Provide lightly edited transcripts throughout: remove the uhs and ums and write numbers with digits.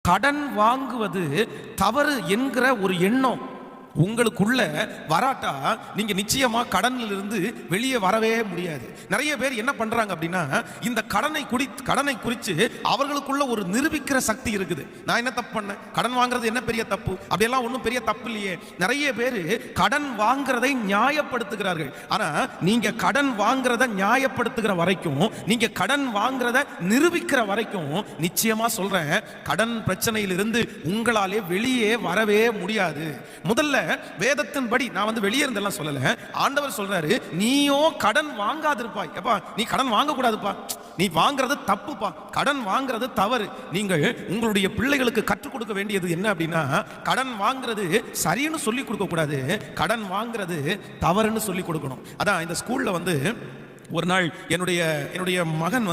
கடன் வாங்குவது தவறு என்கிற ஒரு எண்ணம் உங்களுக்குள்ள வராட்டா நீங்க நிச்சயமா கடனில் இருந்து வெளியே வரவே முடியாது. நிறைய பேர் என்ன பண்றாங்க அப்படின்னா, இந்த கடனை குறித்து அவர்களுக்குள்ள ஒரு நிரூபிக்கிற சக்தி இருக்குது. நான் என்ன தப்பு பண்ணேன், கடன் வாங்குறது என்ன பெரிய தப்பு, அப்படியெல்லாம் ஒன்றும் பெரிய தப்பு இல்லையே. நிறைய பேர் கடன் வாங்குறதை நியாயப்படுத்துகிறார்கள். ஆனா நீங்க கடன் வாங்குறத நியாயப்படுத்துகிற வரைக்கும், நீங்க கடன் வாங்குறத நிரூபிக்கிற வரைக்கும் நிச்சயமா சொல்றேன், கடன் பிரச்சனையிலிருந்து உங்களாலே வெளியே வரவே முடியாது. முதல்ல வேதத்தின்படி நான் வெளியே இருந்தெல்லாம் சொல்லல, ஆண்டவர் சொல்றாரு, நீயோ கடன் வாங்காதிருப்பாய். எப்பா நீ கடன் வாங்க கூடாதுப்பா, நீ வாங்குறது தப்புப்பா, கடன் வாங்குறது தவறு. நீங்கள் உங்களுடைய பிள்ளைகளுக்கு கற்றுக் கொடுக்க வேண்டியது என்ன அப்படின்னா, கடன் வாங்குறது சரின்னு சொல்லி கொடுக்க கூடாது, கடன் வாங்குறது தவறுன்னு சொல்லி கொடுக்கணும். அதான் இந்த ஸ்கூல்ல ஒரு நாள் என்னுடைய மகன்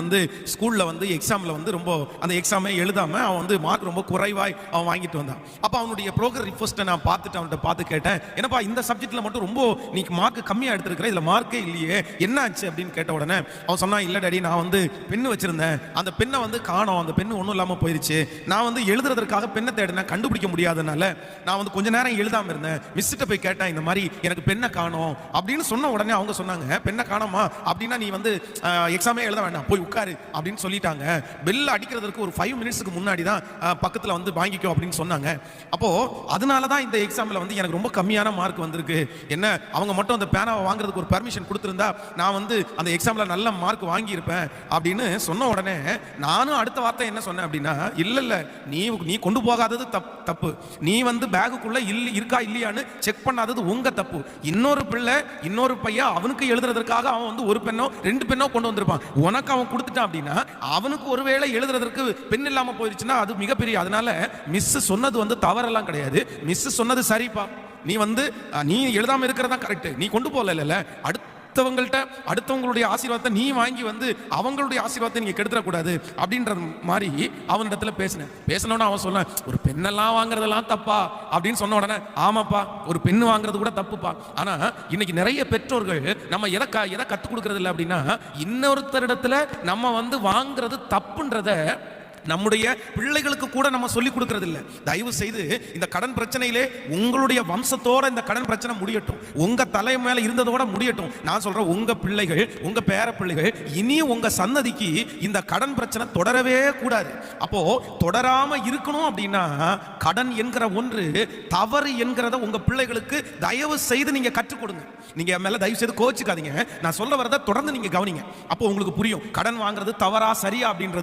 ஸ்கூலில் எக்ஸாமில் ரொம்ப அந்த எக்ஸாமை எழுதாமல் அவன் மார்க் ரொம்ப குறைவாய் அவன் வாங்கிட்டு வந்தான். அப்போ அவனுடைய ப்ரோக்ரஸ் ரிப்போர்ட்டை நான் அவன்கிட்ட பார்த்து கேட்டேன், என்னப்பா இந்த சப்ஜெக்டில் மட்டும் ரொம்ப நீ மார்க் கம்மியாக எடுத்துருக்கிற, இதில் மார்க்கே இல்லையே, என்ன ஆச்சு அப்படின்னு கேட்ட உடனே அவன் சொன்னான், இல்லை டாடி நான் பெண்ணு வச்சுருந்தேன், அந்த பெண்ணை காணோம், அந்த பெண்ணு ஒன்றும் இல்லாமல் போயிடுச்சு, நான் எழுதுறதுக்காக பெண்ணை தேடினேன், கண்டுபிடிக்க முடியாதனால நான் கொஞ்ச நேரம் எழுதாமல் இருந்தேன், மிஸ்கிட்ட போய் கேட்டேன், இந்த மாதிரி எனக்கு பெண்ணை காணோம் அப்படின்னு சொன்ன உடனே அவங்க சொன்னாங்க, பெண்ணை காணோமா நீ எக்ஸாமே எழுத வேண்டாம், போய் உட்காரு அப்படின்னு சொல்லிட்டாங்க. பெல் அடிக்கிறதுக்கு ஒரு 5 மினிட்ஸ்க்கு முன்னாடி தான் பக்கத்தில் வாங்கிக்கோ அப்படின்னு சொன்னாங்க. அப்போ அதனால தான் இந்த எக்ஸாமில் எனக்கு ரொம்ப கம்மியான மார்க் வந்திருக்கு. என்ன அவங்க மட்டும் அந்த பேனாவை வாங்குறதுக்கு ஒரு பர்மிஷன் கொடுத்துருந்தா நான் அந்த எக்ஸாமில் நல்ல மார்க் வாங்கியிருப்பேன் அப்படின்னு சொன்ன உடனே நானும் அடுத்த வார்த்தை என்ன சொன்னேன் அப்படின்னா, இல்லை நீ கொண்டு போகாதது தப்பு, நீ பேகுக்குள்ள இருக்கா இல்லையான்னு செக் பண்ணாதது உங்க தப்பு. இன்னொரு பிள்ளை இன்னொரு பையன் அவனுக்கு எழுதுறதுக்காக அவன் ஒரு பெண்ணோ 2 பெண்ணோ கொண்டு வந்திருப்பான், உனக்கு அவன் கொடுத்துட்டான் அப்படின்னா அவனுக்கு ஒருவேளை எழுதுறதற்கு பெண் இல்லாம போயிருச்சுன்னா அது மிகப்பெரிய. அதனால மிஸ் சொன்னது தவறெல்லாம் கிடையாது, மிஸ் சொன்னது சரிப்பா, நீ நீ எழுதாம இருக்கிறதா கரெக்ட், நீ கொண்டு போகல, அடுத்தவங்களுடைய ஆசீர்வாதத்தை நீ வாங்கி அவங்களுடைய ஆசீர்வாதத்தை நீங்க கெடுத்துடக்கூடாது அப்படின்ற மாதிரி அவனிடத்துல பேசினோட அவன் சொன்ன, ஒரு பெண்ணெல்லாம் வாங்குறதெல்லாம் தப்பா அப்படின்னு சொன்ன உடனே, ஆமாப்பா ஒரு பெண்ணு வாங்குறது கூட தப்புப்பா. ஆனா இன்னைக்கு நிறைய பெற்றோர்கள் நம்ம எதை கத்துக் கொடுக்கறது இல்லை அப்படின்னா, இன்னொருத்தரிடத்துல நம்ம வாங்குறது தப்புன்றத நம்முடைய பிள்ளைகளுக்கு கூட நம்ம சொல்லிக் கொடுக்கிறது இல்லை. தயவு செய்து இந்த கடன் பிரச்சனையிலே உங்களுடைய வம்சத்தோட இந்த கடன் பிரச்சனை முடியட்டும், உங்க தலை மேல இருந்ததோட முடியட்டும். நான் சொல்றேன், உங்க பிள்ளைகள் உங்க பேர பிள்ளைகள் இனியும் உங்க சன்னதிக்கு இந்த கடன் பிரச்சனை தொடரவே கூடாது. அப்போ தொடராம இருக்கணும் அப்படின்னா கடன் என்கிற ஒன்று தவறு என்கிறத உங்க பிள்ளைகளுக்கு தயவு செய்து நீங்க கற்றுக் கொடுங்க. நீங்க மேல தயவு செய்து கோச்சுக்காதீங்க, நான் சொல்ல வரதை தொடர்ந்து நீங்க கவனிங்க. அப்போ உங்களுக்கு புரியும் கடன் வாங்குறது தவறா சரியா அப்படின்றது.